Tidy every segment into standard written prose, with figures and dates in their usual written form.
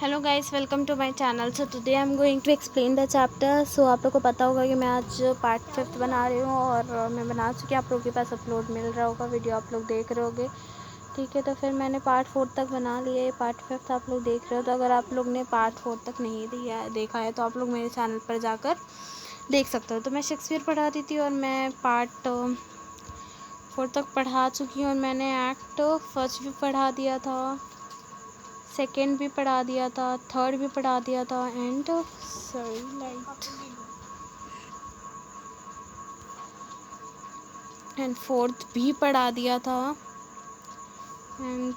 Hello guys, welcome to my channel. So today I am going to explain the chapter. So आप लोग को पता होगा कि मैं आज पार्ट 5 बना रही हूँ और मैं बना चुकी हूँ। आप लोगों के पास अपलोड मिल रहा होगा, वीडियो आप लोग देख रहे होगे। ठीक है, तो फिर मैंने पार्ट 4 तक बना लिया है। पार्ट 5 आप लोग देख रहे हो। तो अगर आप लोग ने पार्ट 4 तक नहीं देखा है तो आप लोग मेरे चैनल पर जाकर देख सकते हो। तो मैं शेक्सपियर पढ़ा दी थी और मैं पार्ट 4 तक पढ़ा चुकी हूँ और मैंने एक्ट फर्स्ट भी पढ़ा दिया था, सेकेंड भी पढ़ा दिया था, थर्ड भी पढ़ा दिया था एंड फोर्थ भी पढ़ा दिया था एंड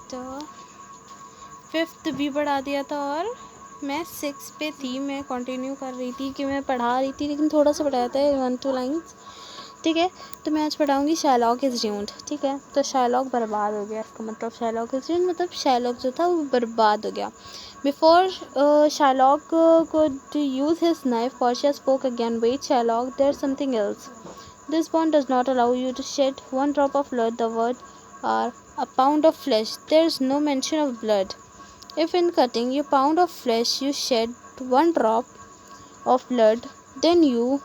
फिफ्थ भी पढ़ा दिया था। और मैं 6 पे थी, मैं कंटिन्यू कर रही थी कि मैं पढ़ा रही थी, लेकिन थोड़ा सा पढ़ाया था 1-2 लाइन्स। ठीक है, तो मैं आज पढ़ाऊँगी शार्लॉक इज़ ड्यून्ड। ठीक है, तो शार्लॉक बर्बाद हो गया, इसका मतलब शार्लॉक इज़ ड्यून्ड मतलब शार्लॉक जो था वो बर्बाद हो गया। Before Sherlock could use his knife, Portia spoke again. Wait, Sherlock, there's something else. This bond does not allow you to shed one drop of blood. The word are a pound of flesh. There's no mention of blood. If in cutting a pound of flesh you shed one drop of blood, then you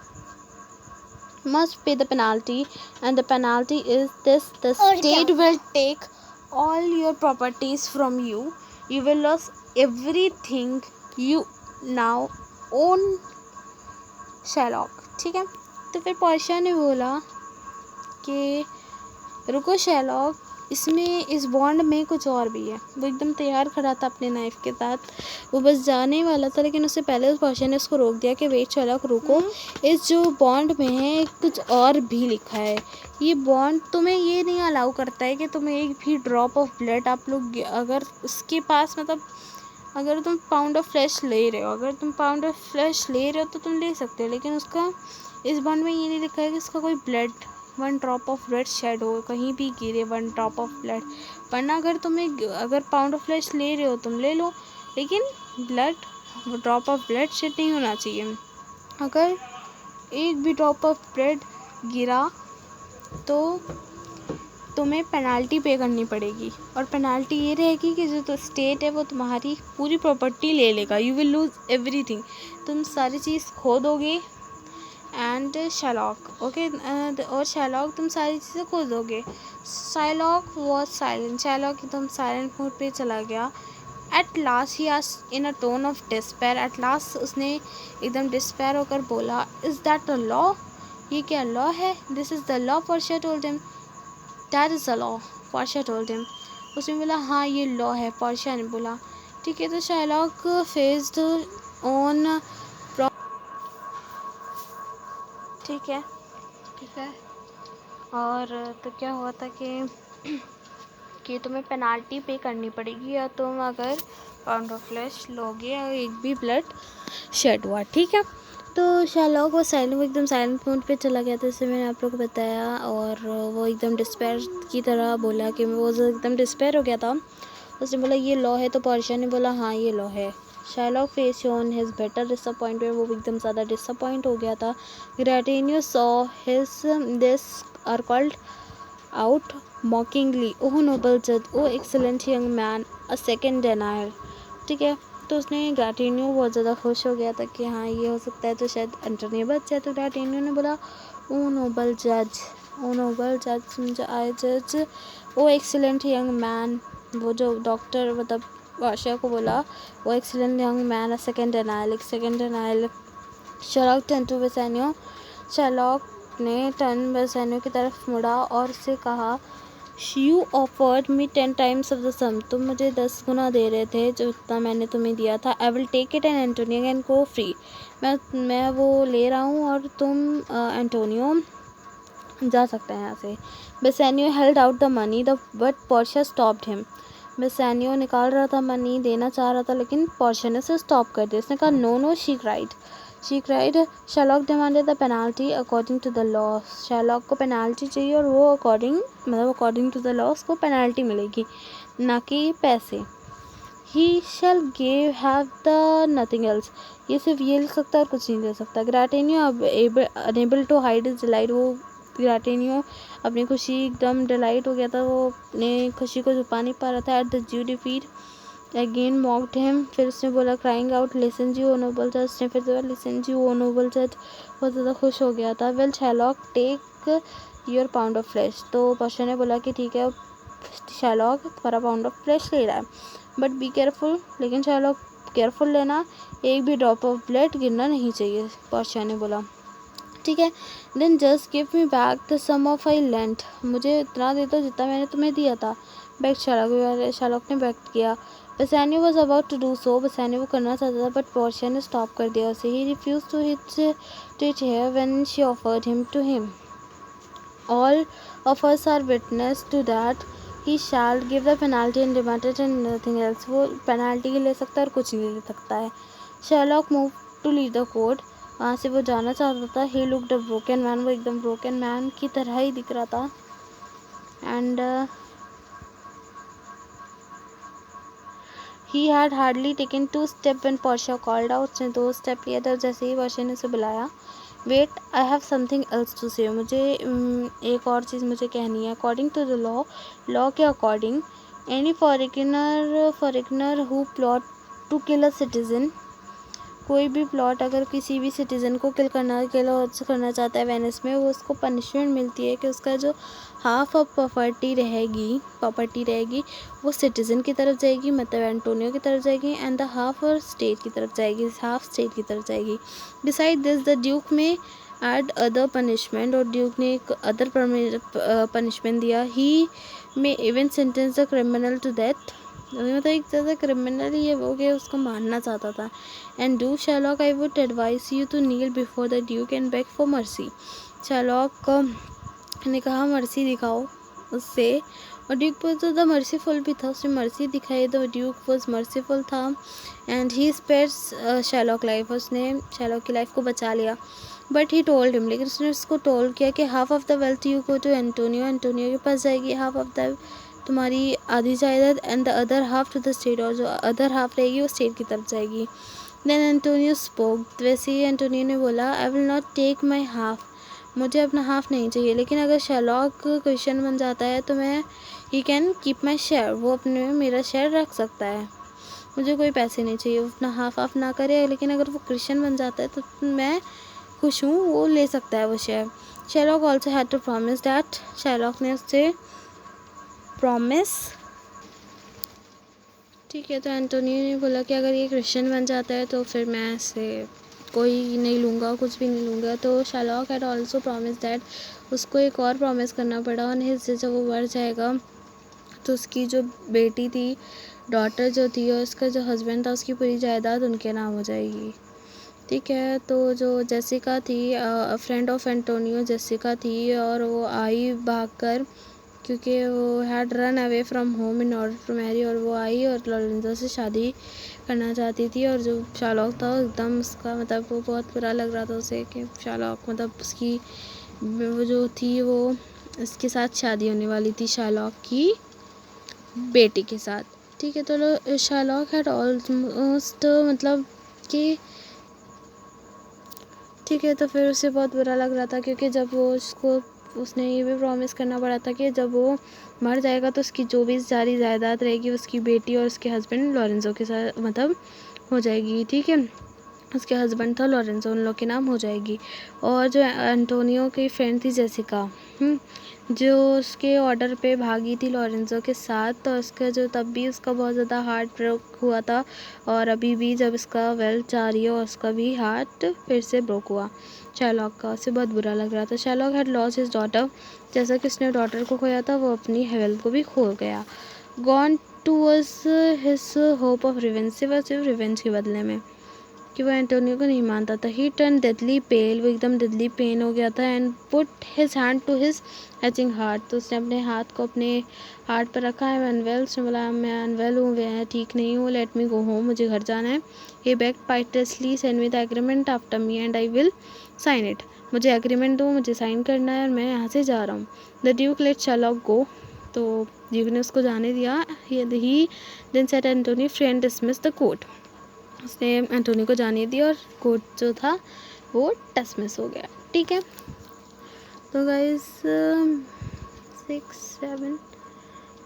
must pay the penalty, and the penalty is this: the state will take all your properties from you. You will lose everything you now own. Sherlock. ठीक है, तो फिर Portia ने बोला कि रुको Sherlock, इसमें इस बॉन्ड में कुछ और भी है। वो एकदम तैयार खड़ा था अपने नाइफ के साथ, वो बस जाने वाला था, लेकिन उससे पहले उस पोर्शिया ने उसको रोक दिया कि वेट शैलॉक रुको, इस जो बॉन्ड में है कुछ और भी लिखा है। ये बॉन्ड तुम्हें ये नहीं अलाउ करता है कि तुम्हें एक भी ड्रॉप ऑफ ब्लड आप लोग, अगर उसके पास मतलब अगर तुम पाउंड ऑफ फ्लैश ले रहे हो, तो तुम ले सकते हो, लेकिन उसका इस बॉन्ड में ये नहीं लिखा है कि उसका कोई blood, 1 drop of blood shed हो, कहीं भी गिरे 1 ड्रॉप ऑफ ब्लड। वरना अगर पाउंड ऑफ फ्लैश ले रहे हो तुम ले लो, लेकिन ड्रॉप ऑफ ब्लड शेड नहीं होना चाहिए। अगर एक भी ड्रॉप ऑफ ब्लड गिरा तो तुम्हें पेनाल्टी पे करनी पड़ेगी, और पेनाल्टी ये रहेगी कि जो तो स्टेट है वो तुम्हारी पूरी प्रॉपर्टी ले लेगा। यू विल लूज एवरीथिंग, तुम सारी चीज़ खो दोगे। एंड शैलॉक ओके, और शैलॉक तुम सारी चीज़ें खो दोगे। शैलॉक वॉज साइलेंट, शैलॉक एकदम साइलेंट मोड पे चला गया। At last he asked in a tone of despair, at last उसने एकदम डिस्पेयर होकर बोला, इज़ दैट अ लॉ? ये क्या लॉ है? This is the law, Portia told him. That is the law, Portia told him. उसने बोला हाँ ये लॉ है, पोर्शिया ने बोला। ठीक है, तो शैलॉक फेस्ड ऑन, ठीक है, और तो क्या हुआ था कि तुम्हें पेनाल्टी पे करनी पड़ेगी, या तुम अगर पाउंड ऑफ फ्लैश लोगे या एक भी ब्लड शेड हुआ। ठीक है, तो शैलॉक वो एकदम साइलेंट मोड पे चला गया था, जैसे मैंने आप लोग को बताया, और वो एकदम डिस्पेयर की तरह बोला कि वो एकदम डिस्पेयर हो गया था। उसने बोला ये लॉ है, तो पोर्शिया ने बोला हाँ ये लॉ है। Shylock face shown his better disappointment, वो एकदम ज़्यादा डिसअपॉइंट हो गया था। Gratiano saw his this are called out mockingly, oh noble judge, oh excellent young man, a second denial। ठीक है, तो उसने ग्रेटिन्यू बहुत ज़्यादा खुश हो गया था कि हाँ ये हो सकता है, तो शायद एंटोनियो बच जाए। तो ग्रेटिन्यू ने बोला ओ नोबल जज, आई जज, ओ एक्सीलेंट यंग मैन, वो जो डॉक्टर मतलब पोर्शिया को बोला, वो excellent young man, a second Daniel. Shylock turn to Bassanio, Shylock ने टर्न बेसानियो की तरफ मुड़ा और उससे कहा, you offered me 10 times of the sum, तुम मुझे 10 गुना दे रहे थे जो इतना मैंने तुम्हें दिया था। I will take it and Antonio can go free, मैं वो ले रहा हूँ और तुम एंटोनियो जा सकते हैं यहाँ से। Bassanio held out the money but Portia stopped him, Bassanio निकाल रहा था मनी, देना चाह रहा था, लेकिन पोर्शिया ने उसे स्टॉप कर दिया। उसने कहा no, she cried. Shylock demanded the penalty according to the law, Shylock को पेनाल्टी चाहिए और वो अकॉर्डिंग टू द लॉ उसको पेनाल्टी मिलेगी, ना कि पैसे। He shall give have the nothing else, ये सिर्फ ये लिख सकता है और कुछ नहीं दे सकता। Gratiano unable to hide his delight, वो ग्रेटिन्यू अपनी खुशी एकदम डिलाइट हो गया था, वो अपनी खुशी को छुपा नहीं पा रहा था। At the due defeat again mocked him, फिर उसने बोला क्राइंग आउट लिसन जी ओ नोबल जज, उसने फिर बोला लिसन जी ओ नोबल जज, बहुत ज़्यादा खुश हो गया था। Well Shylock take your pound of flesh, तो पोर्शिया ने बोला कि ठीक है शैलॉक तुम्हारा पाउंड ऑफ फ्लैश ले रहा है, बट बी केयरफुल, लेकिन शैलॉक केयरफुल लेना, एक भी ड्रॉप ऑफ ब्लड गिरना नहीं चाहिए, पोर्शिया ने बोला। ठीक है, then just give me back the sum of I lent, मुझे इतना दे दो जितना मैंने तुम्हें दिया था। बैक शार्लॉक ने बैक किया। Bassanio was about to do so, Bassanio वो करना चाहता था बट पोर्शिया ने स्टॉप कर दिया उसे। He refuse to hit her when she offered him to him. All of us are witness to that, he shall give the penalty and demanded and nothing else, वो penalty ले सकता है और कुछ नहीं ले सकता है। Shylock move to leave the court, वहाँ से वो जाना चाहता था। He looked a broken man, वो एकदम ब्रोकन मैन की तरह ही दिख रहा था। And he had hardly taken 2 step when Portia called out, उसने 2 स्टेप लिया था जैसे ही पोर्शिया ने उसे बुलाया। Wait I have something else to say, मुझे एक और चीज़ मुझे कहनी है। अकॉर्डिंग टू द लॉ के according any foreigner who plot to kill a citizen, कोई भी प्लॉट अगर किसी भी सिटीज़न को किल करना चाहता है वेनिस में, वो उसको पनिशमेंट मिलती है कि उसका जो हाफ ऑफ प्रॉपर्टी रहेगी वो सिटीज़न की तरफ जाएगी, मतलब एंटोनियो की तरफ जाएगी, एंड द हाफ और स्टेट की तरफ जाएगी, हाफ स्टेट की तरफ जाएगी। Beside this the duke may add other punishment, और ड्यूक ने एक अदर पनिशमेंट दिया। He may even sentence the criminal to death, मतलब एक ज़्यादा क्रिमिनल ही है वो कि उसको मारना चाहता था। And do Shylock I would advise you to kneel before the duke and beg for mercy, Shylock ने कहा मर्सी दिखाओ उससे, और ड्यूक बहुत ज़्यादा मर्सीफुल भी था, उसने मर्सी दिखाई, द ड्यूक वॉज मर्सीफुल था and he spares Shylock life, उसने शैलॉक की लाइफ को बचा लिया। बट ही टोल्ड हिम, लेकिन उसने उसको टोल्ड किया कि half of the wealth you go to Antonio, Antonio के पास जाएगी हाफ ऑफ द तुम्हारी आधी जायदाद, and the other half to the state, और जो अदर हाफ रहेगी वो स्टेट की तरफ जाएगी। देन एंटोनियो स्पोक, वैसे ही एंटोनियो ने बोला I will not take my half, मुझे अपना हाफ नहीं चाहिए, लेकिन अगर शैलॉक क्रिश्चियन बन जाता है तो मैं he can keep my share, वो अपने मेरा शेयर रख सकता है, मुझे कोई पैसे नहीं चाहिए, वो अपना हाफ ना करे, लेकिन अगर वो क्रिश्चियन बन जाता है तो मैं खुश हूँ, वो ले सकता है वो share. Shylock also had to promise that, Shylock ने उससे प्रॉमिस, ठीक है, तो एंटोनियो ने बोला कि अगर ये क्रिश्चियन बन जाता है तो फिर मैं इससे कोई नहीं लूँगा, कुछ भी नहीं लूँगा। तो Sherlock had also promise that, उसको एक और प्रॉमिस करना पड़ा, और हिस्से जब वो बढ़ जाएगा तो उसकी जो बेटी थी, डॉटर जो थी, और उसका जो हस्बैंड था, उसकी पूरी जायदाद उनके नाम हो जाएगी। ठीक है, तो जो जेसिका थी, फ्रेंड ऑफ एंटोनियो जेसिका थी, और वो आई भागकर, क्योंकि वो had run away from home in order to marry, और वो आई और लॉरेंजो से शादी करना चाहती थी। और जो शार्लॉक था एकदम उसका मतलब वो बहुत बुरा लग रहा था उसे कि शार्लॉक मतलब उसकी वो जो थी वो इसके साथ शादी होने वाली थी, शार्लॉक की बेटी के साथ। ठीक है, तो शार्लॉक हैड ऑलमोस्ट मतलब कि ठीक है, तो फिर उसे बहुत बुरा लग रहा था, क्योंकि जब वो उसने ये भी प्रॉमिस करना पड़ा था कि जब वो मर जाएगा तो उसकी जो भी सारी जायदाद रहेगी उसकी बेटी और उसके हस्बैंड लॉरेंजो के साथ मतलब हो जाएगी। ठीक है, उसके हस्बैंड था लॉरेंजो, उन लोग के नाम हो जाएगी। और जो एंटोनियो की फ्रेंड थी जेसिका, जो उसके ऑर्डर पे भागी थी लॉरेंजो के साथ, तो उसका जो तब भी उसका बहुत ज़्यादा हार्ट ब्रोक हुआ था, और अभी भी जब इसका वेल्थ जा रही है उसका भी हार्ट फिर से ब्रोक हुआ शैलॉक का, उसे बहुत बुरा लग रहा था। Sherlock had lost his daughter, जैसा कि उसने डॉटर को खोया था वो अपनी हेल्थ को भी खो गया। Gone towards his hope of revenge, सिर्फ रिवेंज के बदले में, कि वो एंटोनियो को नहीं मानता था। ही टर्न डेडली पेल, वो एकदम डेडली पेन हो गया था, and put his hand to his hatching heart, तो उसने अपने हाथ को अपने हार्ट पर रखा है। अनवेल, उसने बोला मैं अनवेल हूँ, मैं ठीक नहीं हूँ, लेट मी गो होम, मुझे घर जाना है। He begged piteously send me the agreement after me and I will sign it, मुझे एग्रीमेंट दो, मुझे साइन करना है और मैं यहाँ से जा रहा हूँ। The duke let Shylock go, तो ड्यूक ने उसको जाने दिया। He then said Antonio friend dismiss the court, उसने एंटोनी को जाने दिया और कोर्ट जो था वो डिसमिस हो गया। ठीक है, तो गाइस 6 7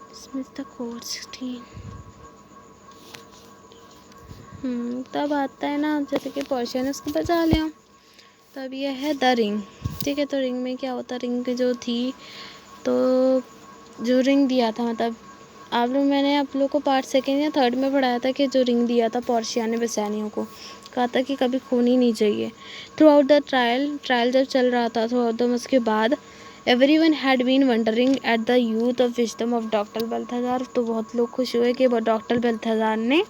डिसमिस द कोर्ट 16 तब आता है ना, जैसे कि पोर्शिया ने उसको बचा लिया, तब ये है द रिंग। ठीक है, तो रिंग में क्या होता, रिंग जो थी, तो जो रिंग दिया था, मतलब मैंने आप लोग को पार्ट सेकेंड या थर्ड में पढ़ाया था कि जो रिंग दिया था पोर्शिया ने बेसानियो को, कहा था कि कभी खोनी नहीं चाहिए। थ्रू आउट द ट्रायल जब चल रहा था, थ्रू आउट द उसके बाद everyone had been wondering at the youth of wisdom of doctor Balthazar. तो बहुत लोग खुश हुए कि डॉक्टर बल्थाजार ने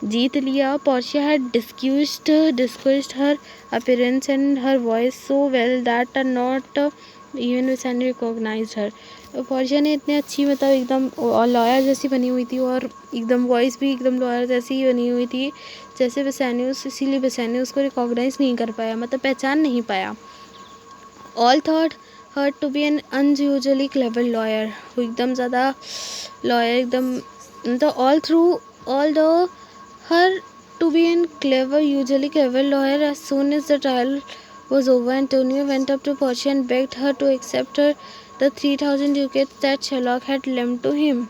जीत लिया। Portia had disguised her appearance and her voice so well that not even Bassanio recognised her. Portia ने इतनी अच्छी, मतलब एकदम लॉयर जैसी बनी हुई थी, और एकदम वॉइस भी एकदम लॉयर जैसी ही बनी हुई थी जैसे बेसानियोस, इसीलिए बेसानियोस को रिकॉग्नाइज नहीं कर पाया, मतलब पहचान नहीं पाया। All thought her to be an unusually clever lawyer, वो एकदम ज़्यादा लॉयर एकदम, तो ऑल दो हर to be an usually clever lawyer. As soon as the trial was over, Antonio went up to Portia and begged her to accept the 3,000 ducats that Sherlock had lent to him.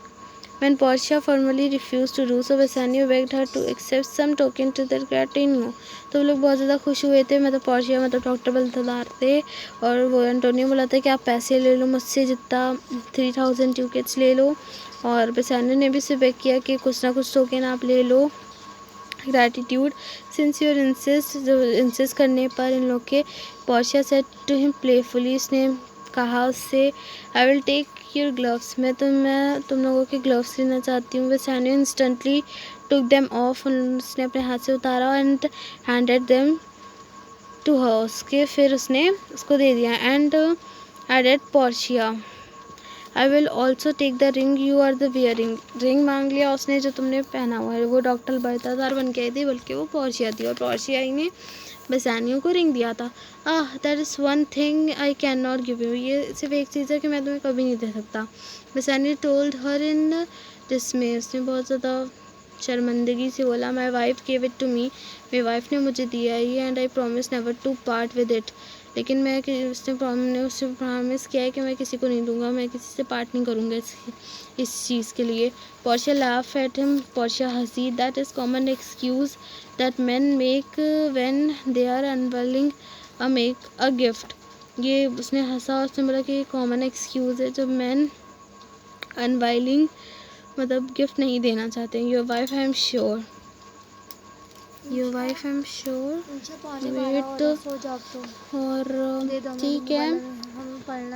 When Portia formally refused to do so, Bassanio begged her to accept some token to their gratitude. तो लोग बहुत ज़्यादा खुश हुए थे, मतलब Portia, मतलब doctor Balthazar थे, और वो एंटोनियो बोला था कि आप पैसे ले लो मुझसे, जितना 3,000 ड्यूकेट्स ले लो, और बेसानियो ने भी उसे बेग किया कि कुछ ना कुछ टोकन आप ले लो ग्रैटिट्यूड सिंस योर इंसिस्ट करने पर इन लोग के। Portia said to him playfully, उसने कहा उससे, I will take your gloves, मैं तुम लोगों के ग्लव्स लेना चाहती हूँ। Bassanio instantly took them off, उसने अपने हाथ से उतारा, and handed them to her, उसके फिर उसने उसको दे दिया, and added Portia, I will also take the ring you are the wearing, ring मांग लिया उसने जो तुमने पहना हुआ है। वो डॉक्टर बल्थाजार बन के आई थी, बल्कि वो पोर्शिया थी, और पोर्शिया ही ने बेसानियो को रिंग दिया था। That is one thing I can not give you, ये सिर्फ एक चीज़ है कि मैं तुम्हें कभी नहीं दे सकता। बेसानियो टोल्ड हर इन डिसमे, उसने बहुत ज़्यादा शर्मिंदगी से बोला, my wife gave it to me, मेरी वाइफ ने मुझे दिया ही, and I promise never to part with it, लेकिन उससे प्रॉमिस किया है कि मैं किसी को नहीं दूंगा, मैं किसी से पार्ट नहीं करूँगा इस चीज़ के लिए। Portia laugh at him, Portia हंसी, that is common excuse that man make when they are unwilling make a gift, ये उसने हंसा, उसने बोला कि कॉमन एक्सक्यूज़ है जब मैन अनविलिंग, मतलब गिफ्ट नहीं देना चाहते। Your wife I am sure, your wife I am sure wait, और ठीक है,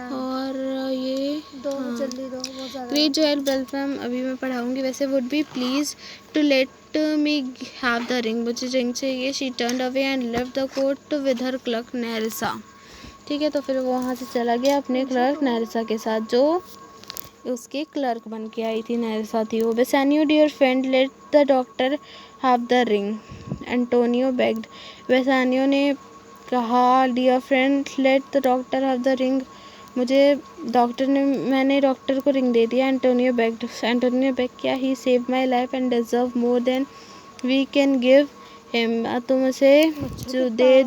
और ये ग्रेट जोएल बेल्फम अभी मैं पढ़ाऊँगी, वैसे would be please to let me have the ring, मुझे रिंग चाहिए। She turned away and left the court with her clerk Nerissa. ठीक है, तो फिर वो वहाँ से चला गया अपने क्लर्क नेरिसा के साथ, जो उसके क्लर्क बन के आई थी, नेरिसा थी वो। Bassanio dear friend let the doctor have the ring, Antonio begged, Bassanio ने कहा, dear friend let the doctor have the ring, मैंने डॉक्टर को रिंग दे दिया। एंटोनियो बेग्ड, एंटोनियो बेग किया, he save my life and deserve more than we can give him, तुम उसे जो दे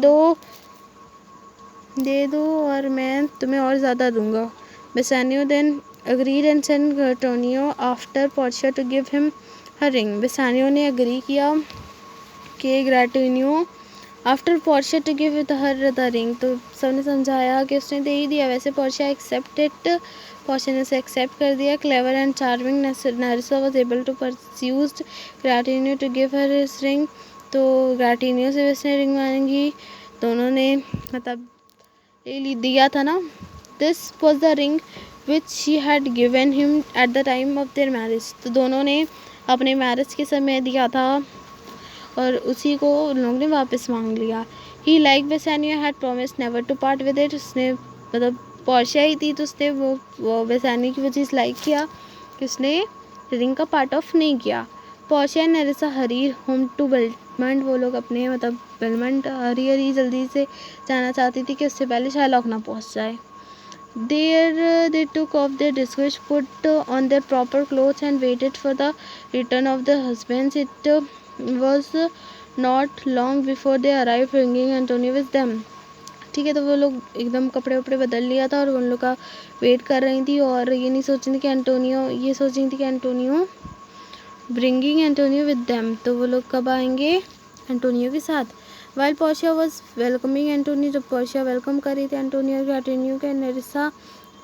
दो और मैं तुम्हें और ज़्यादा दूंगा। बेसानियो then agreed and sent Antonio after Portia to give him her ring. Bassanio ने अग्री किया कि Gratiano after Portia to give her the ring, तो सबने समझाया कि उसने दे ही दिया। वैसे पोर्शिया एक्सेप्टेड, पोर्शिया ने उसे एक्सेप्ट कर दिया। Clever and charming Nerissa was able to persuade Gratiano to give her his ring, तो ग्रेटिनियो से उसने रिंग मांगी, दोनों ने मतलब ले दिया था ना। This was the ring which she had given him at the time of their marriage, तो दोनों ने अपने मैरिज के समय दिया था और उसी को उन लोगों ने वापस मांग लिया। He like Bassanio had promise never to part with it, उसने मतलब पोर्शिया ही थी तो उसने वो बेसानियो की वो चीज़ लाइक किया कि उसने रिंग का पार्ट ऑफ नहीं किया। Portia and Nerissa hurry home to Belmont, वो लोग अपने मतलब बेलमंट हरी जल्दी से जाना चाहती थी कि उससे पहले शार्लॉक ना पहुंच जाए। There they took off their disguise, put on their proper clothes and waited for the return of their husbands. It was not long before they arrived, bringing Antonio with them. ठीक है, तो वो लोग एकदम कपड़े वपड़े बदल लिया था और उन लोग का वेट कर रही थी, और ये सोच रही थी कि Antonio bringing Antonio with them, तो वो लोग कब आएंगे एंटोनियो के साथ। While Portia was welcoming Antonio, जब पोर्शिया वेलकम कर रही थी एंटोनियो ग्रेटिन्यू के, Nerissa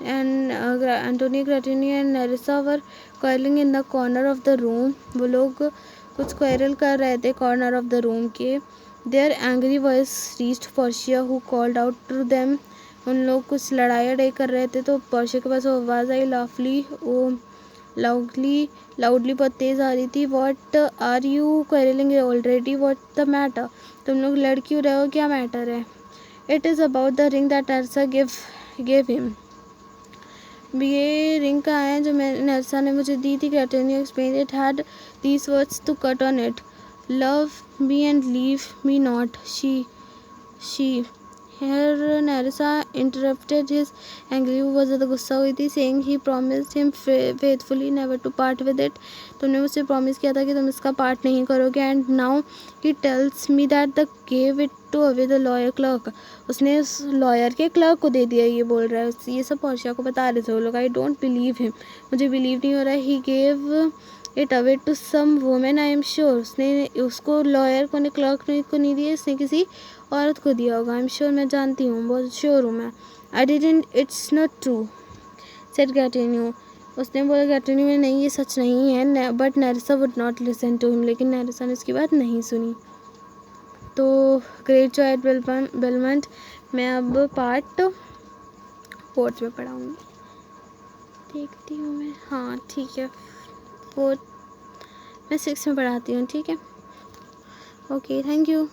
and Antonio Gratiano and Nerissa were quarrelling in the corner of the room, वो लोग कुछ क्वारल कर रहे थे कॉर्नर ऑफ द रूम के। Their angry voice reached Portia who called out to them, उन लोग कुछ लड़ाई कर रहे थे तो पोर्शिया के पास वो आवाज़ आई लाउडली बहुत तेज़ आ रही थी। What are you quarrelling already, what the matter, तुम लोग लड़ क्यों रहे हो, क्या मैटर है। It is about the ring that Nerissa give him, ये रिंग का है जो नेरिसा ने मुझे दी थी। Gratiano explain it had these words to cut on it, love me and leave me not, she Here Nerissa interrupted his angry, वो बहुत ज़्यादा गुस्सा हुई थी, saying he promised him faithfully never to part with it, तुमने मुझसे promise किया था कि तुम इसका पार्ट नहीं करोगे। and now he tells me that the gave it to away the lawyer clerk, उसने उस लॉयर के क्लर्क को दे दिया, ये बोल रहा है, ये सब पोर्शिया को बता रहे थे वो लोग। आई डोंट बिलीव हिम, मुझे बिलीव नहीं हो रहा है। He gave it away to some women, I am sure, उसने उसको लॉयर को ने क्लर्क को नहीं दिया, इसने किसी औरत को दिया होगा। आई एम श्योर, मैं जानती हूँ, बहुत श्योर हूँ मैं। I didn't, it's not true said Gratiano, उसने बोला ग्रेटिन्यू में, नहीं ये सच नहीं है। But Nerissa would not listen to him, लेकिन नेरिसा ने उसकी बात नहीं सुनी। तो ग्रेट जॉय एट बेलमंट मैं अब पार्ट 4 में पढ़ाऊँगी, देखती हूँ मैं, हाँ ठीक है 4 मैं 6 में पढ़ाती हूँ, ठीक है, ओके थैंक यू।